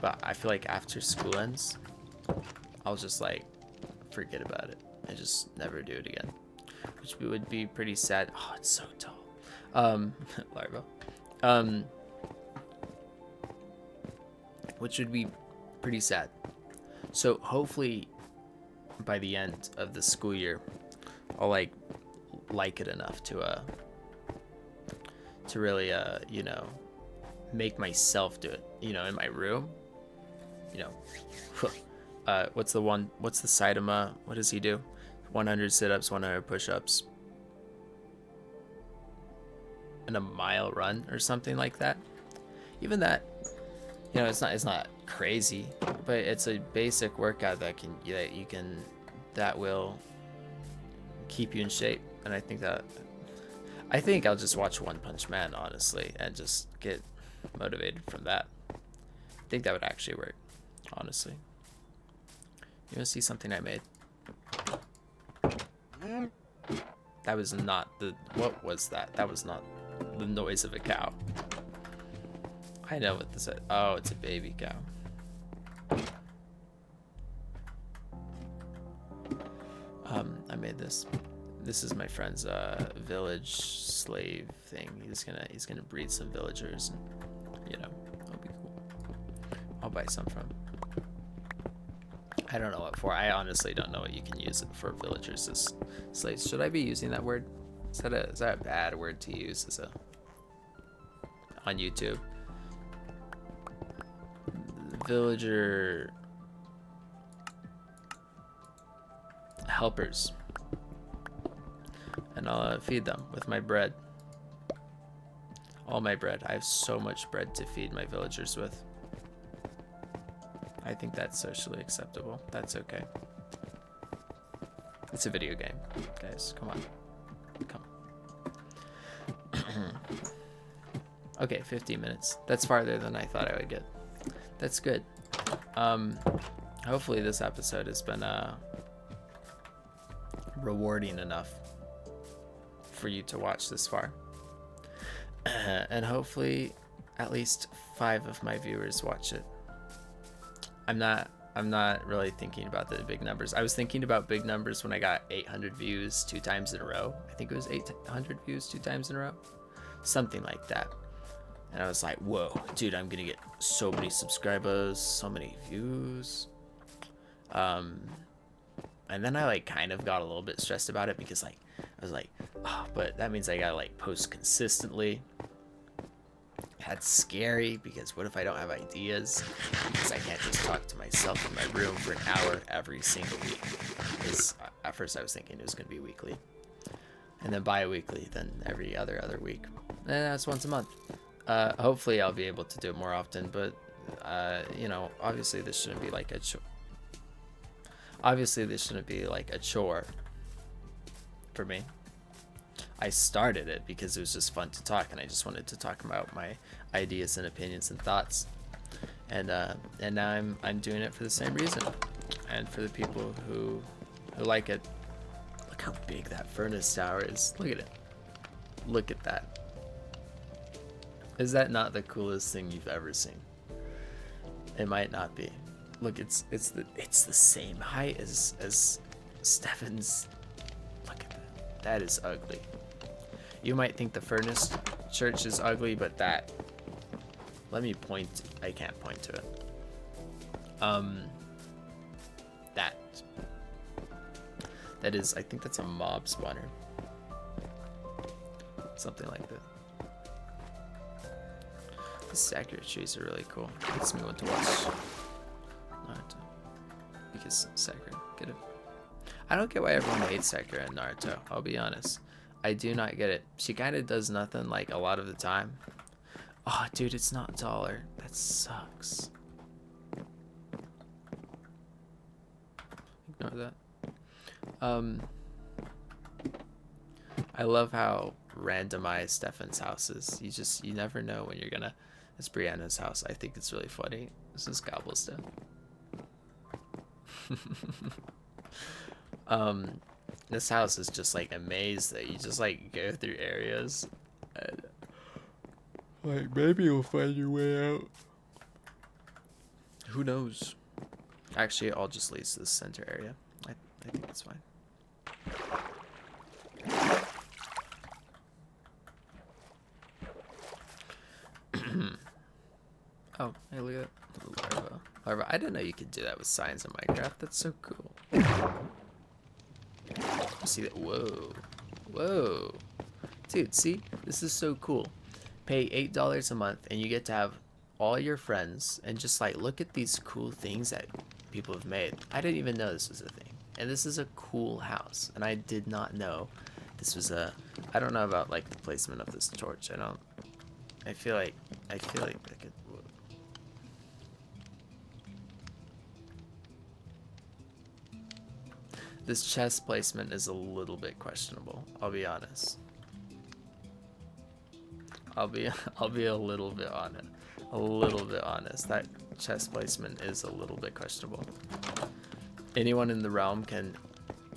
But I feel like after school ends, I'll just like forget about it and just never do it again, which would be pretty sad. Oh, it's so tall. Larva. Which would be pretty sad. So hopefully by the end of the school year, I'll like it enough to really make myself do it, in my room, what's the Saitama, what does he do? 100 sit-ups, 100 push-ups, and a mile run or something like that. Even that, it's not crazy, but it's a basic workout that will keep you in shape. And I think I'll just watch One Punch Man, honestly, and just get motivated from that. I think that would actually work, honestly. You want to see something I made? That was not what was that? That was not the noise of a cow. I know what this is. Oh, it's a baby cow. I made this. This is my friend's village slave thing. He's gonna breed some villagers, and it'll be cool. I'll buy some from. I don't know what for. I honestly don't know what you can use it for villagers as slaves. Should I be using that word? Is that a bad word to use on YouTube? Villager helpers. And I'll feed them with my bread. All my bread. I have so much bread to feed my villagers with. I think that's socially acceptable. That's okay. It's a video game, guys. Come on. Okay, 15 minutes. That's farther than I thought I would get. That's good. Hopefully this episode has been rewarding enough for you to watch this far. And hopefully at least 5 of my viewers watch it. I'm not I'm not really thinking about the big numbers. I was thinking about big numbers when I got 800 views 2 times in a row. I think it was 800 views 2 times in a row, something like that. And I was like, whoa, dude, I'm gonna get so many subscribers, so many views. And then I like kind of got a little bit stressed about it, because like I was like, oh, but that means I gotta like post consistently. That's scary, because what if I don't have ideas? Because I can't just talk to myself in my room for an hour every single week. Because at first I was thinking it was going to be weekly, and then bi-weekly, then every other week, and that's once a month. Hopefully I'll be able to do it more often, but you know, obviously this shouldn't be like a chore. Obviously this shouldn't be like a chore for me. I started it because it was just fun to talk, and I just wanted to talk about my ideas and opinions and thoughts, and now I'm doing it for the same reason, and for the people who like it. Look how big that furnace tower is. Look at it. Look at that. Is that not the coolest thing you've ever seen? It might not be. Look, it's the same height as Stefan's. Look at that. That is ugly. You might think the furnace church is ugly, but that, let me point, I can't point to it. That is, I think that's a mob spawner. Something like that. The Sakura trees are really cool. Makes me want to watch Naruto. Because Sakura, get it? I don't get why everyone hates Sakura and Naruto, I'll be honest. I do not get it. She kind of does nothing like a lot of the time. Oh, dude, it's not taller. That sucks. Ignore that. I love how randomized Stefan's house is. You never know when you're gonna. It's Brianna's house. I think it's really funny. This is Cobblestone. This house is just like a maze that you just like go through areas, and like maybe you'll find your way out. Who knows? Actually, it all just leads to the center area. I think it's fine. Oh, hey, look at that. Larva. I didn't know you could do that with signs in Minecraft. That's so cool. See that? Whoa. Whoa. Dude, see? This is so cool. Pay $8 a month and you get to have all your friends and just like look at these cool things that people have made. I didn't even know this was a thing. And this is a cool house. And I did not know this was a... I don't know about like the placement of this torch. I feel like I could... This chest placement is a little bit questionable. I'll be honest. I'll be a little bit honest. A little bit honest. That chest placement is a little bit questionable. Anyone in the realm can...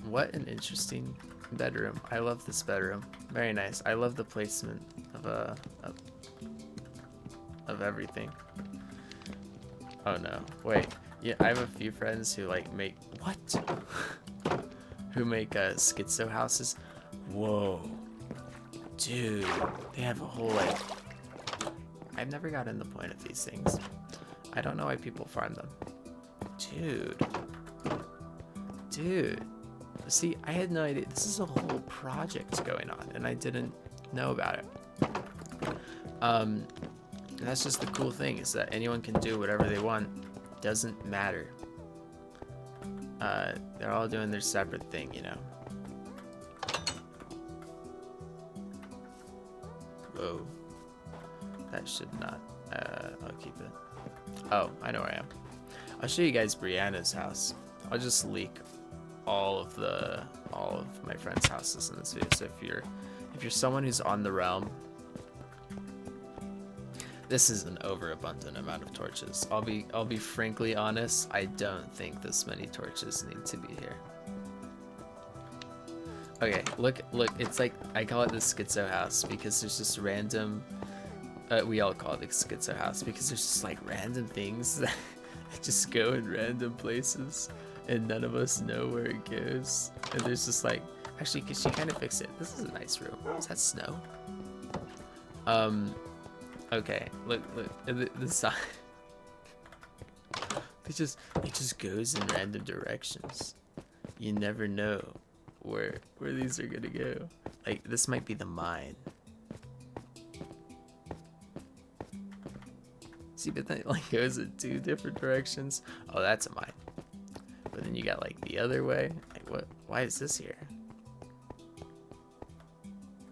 What an interesting bedroom. I love this bedroom. Very nice. I love the placement of everything. Oh no. Wait. Yeah, I have a few friends who like make... What? Who make schizo houses. Whoa. Dude. They have a whole like... I've never gotten the point of these things. I don't know why people farm them. Dude. See, I had no idea. This is a whole project going on, and I didn't know about it. That's just the cool thing, is that anyone can do whatever they want. Doesn't matter. They're all doing their separate thing, you know. Whoa. That should not. I'll keep it. Oh, I know where I am. I'll show you guys Brianna's house. I'll just leak all of my friends' houses in this video. So if you're someone who's on the realm, this is an overabundant amount of torches. I'll be frankly honest. I don't think this many torches need to be here. Okay, look. It's like I call it the schizo house because there's just random. We all call it the schizo house because there's just like random things just go in random places, and none of us know where it goes. And there's just like, actually, cause she kind of fixed it. This is a nice room. Is that snow? Okay. Look, the sign. It just goes in random directions. You never know where these are gonna go. Like, this might be the mine. See, but then it like goes in 2 different directions. Oh, that's a mine. But then you got like the other way. Like, what? Why is this here?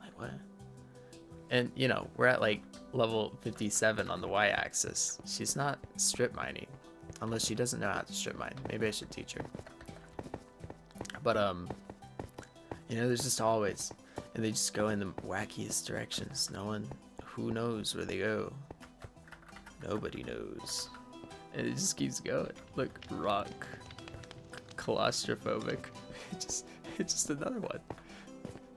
Like, what? And you know, we're at like level 57 on the y-axis. She's not strip mining, unless she doesn't know how to strip mine. Maybe I should teach her. But you know, there's just always, and they just go in the wackiest directions. Who knows where they go? Nobody knows. And it just keeps going. Look, rock, claustrophobic. It's just another one.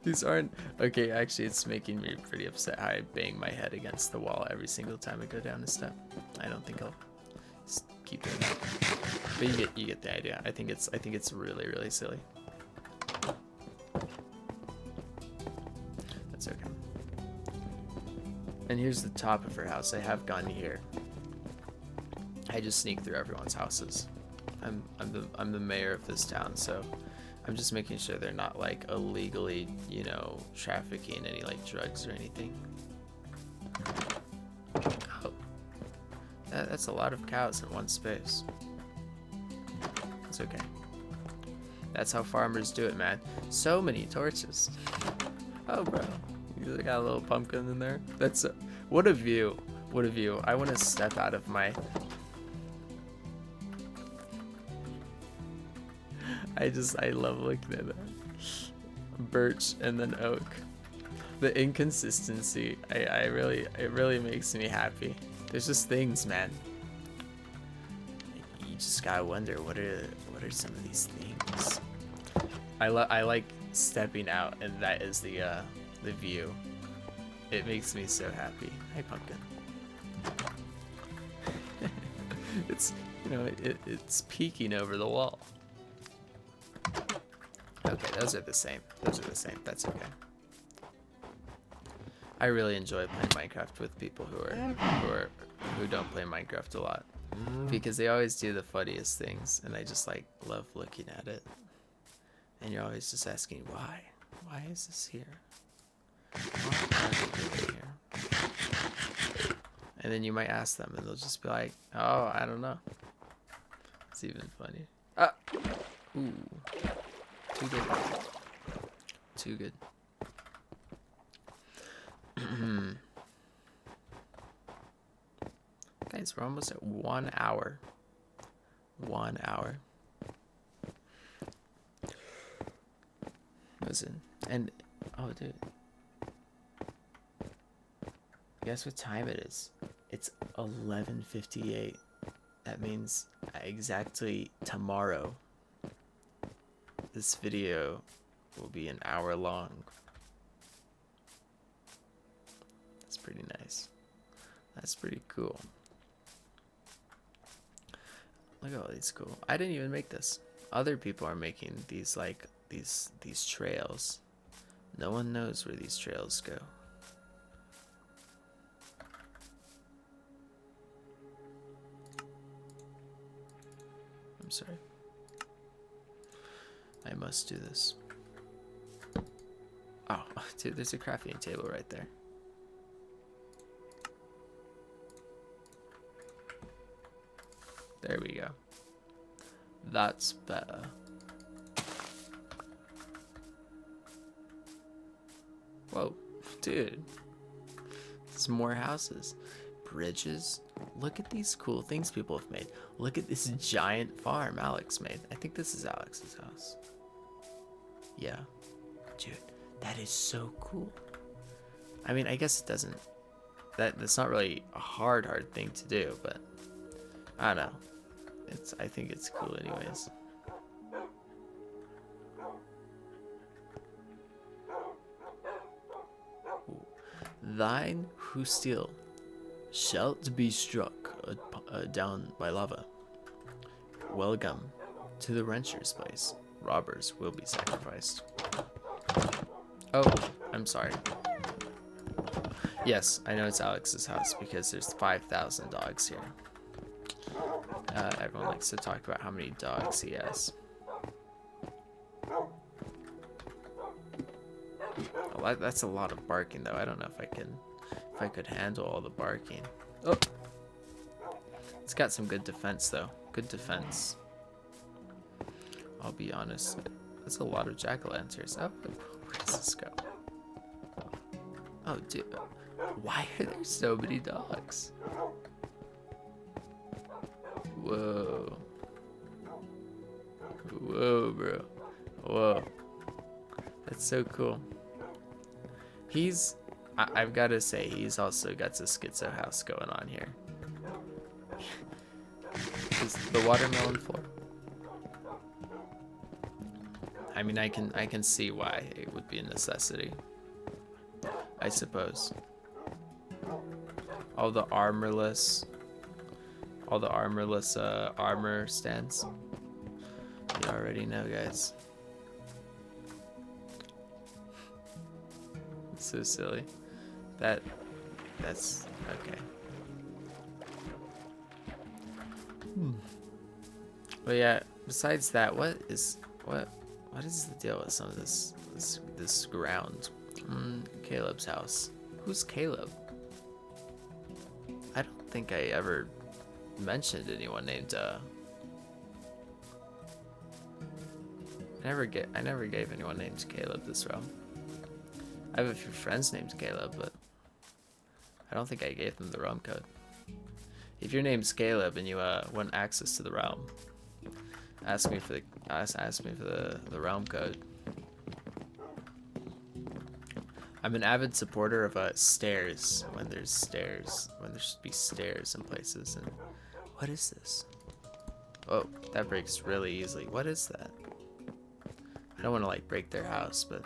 These aren't, okay, actually it's making me pretty upset how I bang my head against the wall every single time I go down a step. I don't think I'll just keep doing that. But you get the idea. I think it's really, really silly. That's okay. And here's the top of her house. I have gone here. I just sneak through everyone's houses. I'm the mayor of this town, so I'm just making sure they're not like illegally, you know, trafficking any like drugs or anything. Oh, that's a lot of cows in one space. It's okay. That's how farmers do it, man. So many torches. Oh, bro, you got a little pumpkin in there. That's what a view. What a view. I want to step out of my. I love looking at that. Birch and then oak. The inconsistency, it really makes me happy. There's just things, man. You just gotta wonder, what are some of these things? I like stepping out, and that is the view. It makes me so happy. Hi, pumpkin. It's, you know, it's peeking over the wall. Okay, those are the same. That's okay. I really enjoy playing Minecraft with people who don't play Minecraft a lot, because they always do the funniest things, and I just like love looking at it. And you're always just asking, why? Why is this here? Why are they doing here? And then you might ask them, and they'll just be like, oh, I don't know. It's even funny. Ah! Ooh. Too good. Too good. Guys, we're almost at 1 hour. 1 hour. Listen, and oh, dude. Guess what time it is? It's 11:58. That means exactly tomorrow, this video will be an hour long. That's pretty nice. That's pretty cool. Look at all these cool. I didn't even make this. Other people are making these, like these trails. No one knows where these trails go. I'm sorry. I must do this. Oh, dude, there's a crafting table right there. There we go. That's better. Whoa, dude. Some more houses. Bridges. Look at these cool things people have made. Look at this giant farm Alex made. I think this is Alex's house. Yeah. Dude, that is so cool. I mean, I guess it doesn't... That's not really a hard thing to do, but... I don't know. I think it's cool anyways. Ooh. Thine who steal shalt be struck down by lava. Welcome to the rancher's place. Robbers will be sacrificed. Oh, I'm sorry. Yes, I know it's Alex's house because there's 5,000 dogs here. Everyone likes to talk about how many dogs he has. Well, that's a lot of barking, though. I don't know if I could handle all the barking. Oh, it's got some good defense, though. Good defense. I'll be honest. That's a lot of jack-o'-lanterns. Oh, where does this go? Oh, dude. Why are there so many dogs? Whoa. Whoa, bro. Whoa. That's so cool. I've got to say, he's also got the schizo house going on here. Is the watermelon floor? I mean, I can see why it would be a necessity, I suppose. All the armorless armor stands. You already know, guys. It's so silly. That's okay. But yeah, besides that, what is the deal with some of this ground? Caleb's house. Who's Caleb? I don't think I ever mentioned anyone named I never gave anyone named Caleb this realm. I have a few friends named Caleb, but I don't think I gave them the realm code. If your name's Caleb and you want access to the realm, ask me for the realm code. I'm an avid supporter of stairs when there should be stairs in places. And what is this? Oh, that breaks really easily. What is that? I don't want to like break their house, but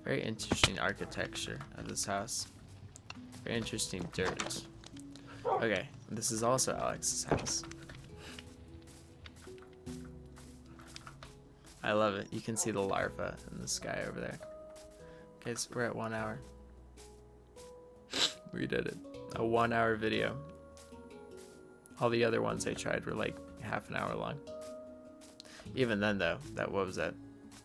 very interesting architecture of this house. Very interesting dirt. Okay, this is also Alex's house. I love it. You can see the larva in the sky over there. Okay, so we're at 1 hour. We did it. A 1 hour video. All the other ones I tried were like half an hour long. Even then though, what was that?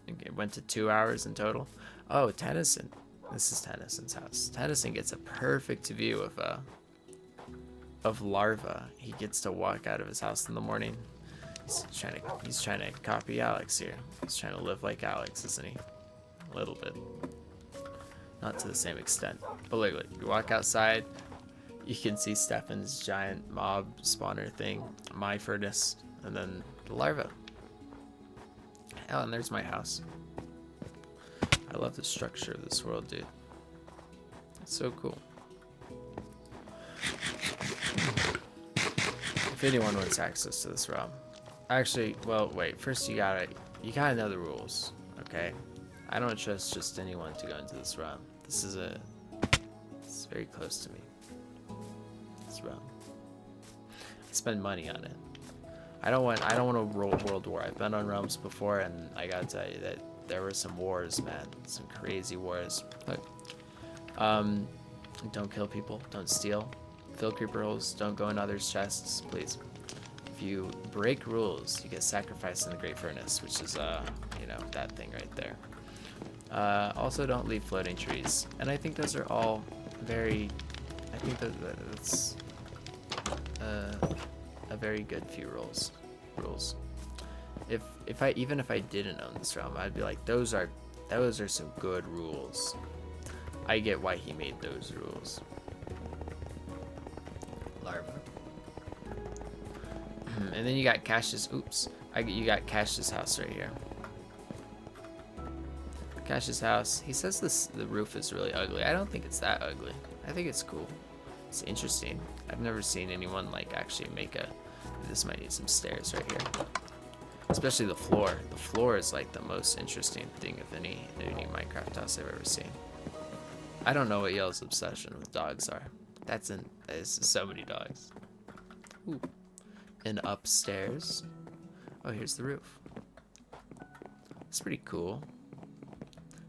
It went to 2 hours in total. Oh, Tennyson. This is Tennyson's house. Tennyson gets a perfect view of larva. He gets to walk out of his house in the morning. He's trying to copy Alex here. He's trying to live like Alex, isn't he? A little bit. Not to the same extent. But look, you walk outside, you can see Stefan's giant mob spawner thing, my furnace, and then the larva. Oh, and there's my house. I love the structure of this world, dude. It's so cool. If anyone wants access to this realm. Actually, well, wait. First, you gotta know the rules, okay? I don't trust just anyone to go into this realm. It's very close to me. This realm. I spend money on it. I don't want a world war. I've been on realms before, and I gotta tell you that there were some wars, man. Some crazy wars. Look. Don't kill people. Don't steal. Fill creeper holes. Don't go in others' chests, please. If you break rules, you get sacrificed in the Great Furnace, which is, that thing right there. Also, don't leave floating trees. And I think those are all very... I think that's a very good few rules. Even if I didn't own this realm, I'd be like, those are some good rules. I get why he made those rules. Larva. And then you got Cash's. Oops. You got Cash's house right here. Cash's house. He says the roof is really ugly. I don't think it's that ugly. I think it's cool. It's interesting. I've never seen anyone like actually make a. This might need some stairs right here. Especially the floor. The floor is like the most interesting thing of any Minecraft house I've ever seen. I don't know what y'all's obsession with dogs are. There's so many dogs. Ooh. an upstairs. Oh, here's the roof. It's pretty cool.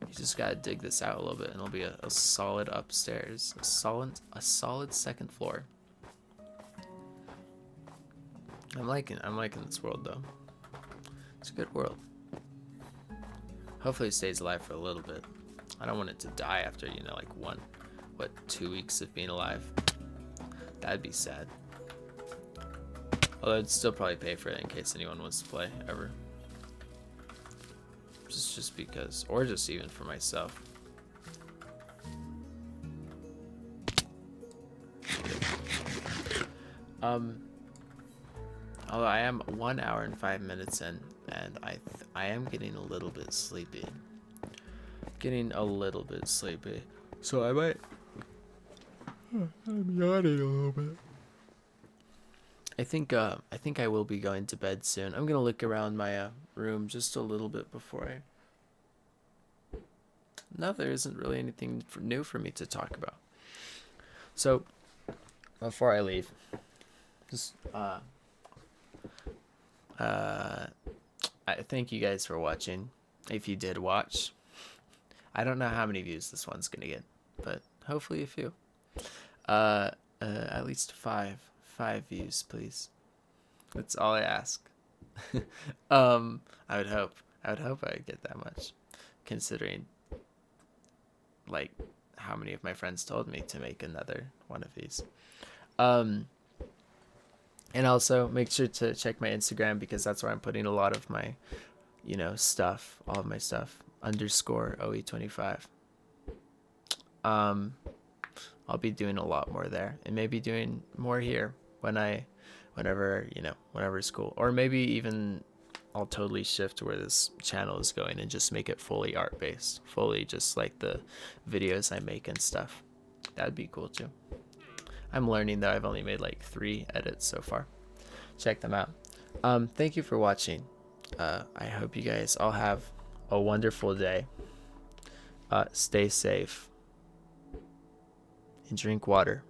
You just gotta dig this out a little bit, and it'll be a solid upstairs, a solid second floor. I'm liking this world though. It's a good world. Hopefully it stays alive for a little bit. I don't want it to die after, you know, like 2 weeks of being alive. That'd be sad. Although I'd still probably pay for it in case anyone wants to play ever. Just because, or just even for myself. Although I am 1 hour and 5 minutes in, and I am getting a little bit sleepy. So I might. I'm yawning a little bit. I think I will be going to bed soon. I'm gonna look around my room just a little bit before I. No, there isn't really anything new for me to talk about. So before I leave, just I thank you guys for watching. If you did watch, I don't know how many views this one's gonna get, but hopefully a few. At least five views, please. That's all I ask. I would hope I'd get that much, considering like how many of my friends told me to make another one of these. And also make sure to check my Instagram, because that's where I'm putting a lot of my, you know, stuff, all of my stuff, _OE25. I'll be doing a lot more there, and maybe doing more here whenever it's cool. Or maybe even I'll totally shift where this channel is going and just make it fully art based, fully just like the videos I make and stuff. That'd be cool too. I'm learning though. I've only made like 3 edits so far. Check them out. Thank you for watching. I hope you guys all have a wonderful day. Stay safe and drink water.